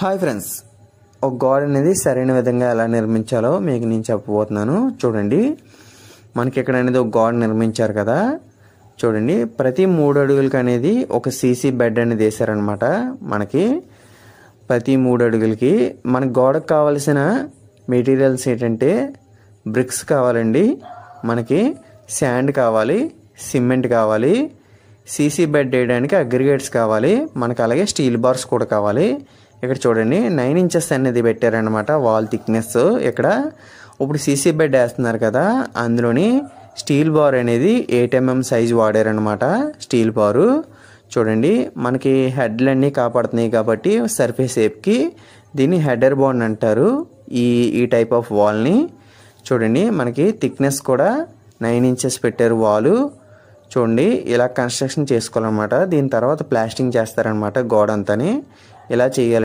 Hi friends, ఒక గోడ అనేది సరైన విధంగా ఎలా నిర్మించాలో మీకు నేను చెప్పబోతున్నాను. చూడండి, మనకి ఇక్కడ అనేది ఒక గోడ నిర్మించారు కదా. చూడండి, ప్రతి 3 అడుగులకి అనేది ఒక సీసీ బెడ్ అనేది వేసారనమాట. మనకి ప్రతి 3 అడుగులకి మన గోడకు కావాల్సిన మెటీరియల్స్ ఏంటంటే బ్రిక్స్ కావాలండి, మనకి శాండ్ కావాలి, సిమెంట్ కావాలి, సీసీ బెడ్ వేయడానికి అగ్రిగేట్స్ కావాలి, మనకి అలాగే స్టీల్ బార్స్ కూడా కావాలి. ఇక్కడ చూడండి 9 ఇంచెస్ అనేది పెట్టారనమాట వాల్ థిక్నెస్. ఇక్కడ ఇప్పుడు సీసీ బెడ్ వేస్తున్నారు కదా, అందులోని స్టీల్ బార్ అనేది 8 mm సైజు వాడారనమాట. స్టీల్ బారు చూడండి, మనకి హెడ్లన్నీ కాపాడుతున్నాయి కాబట్టి సర్ఫేస్ షేప్కి దీన్ని హెడర్ బాండ్ అంటారు. ఈ టైప్ ఆఫ్ వాల్ని చూడండి, మనకి థిక్నెస్ కూడా 9 ఇంచెస్ పెట్టారు వాలు. చూడండి, ఇలా కన్స్ట్రక్షన్ చేసుకోవాలన్నమాట. దీని తర్వాత ప్లాస్టింగ్ చేస్తారనమాట గోడ అంతని. ఇలా చేయాలి.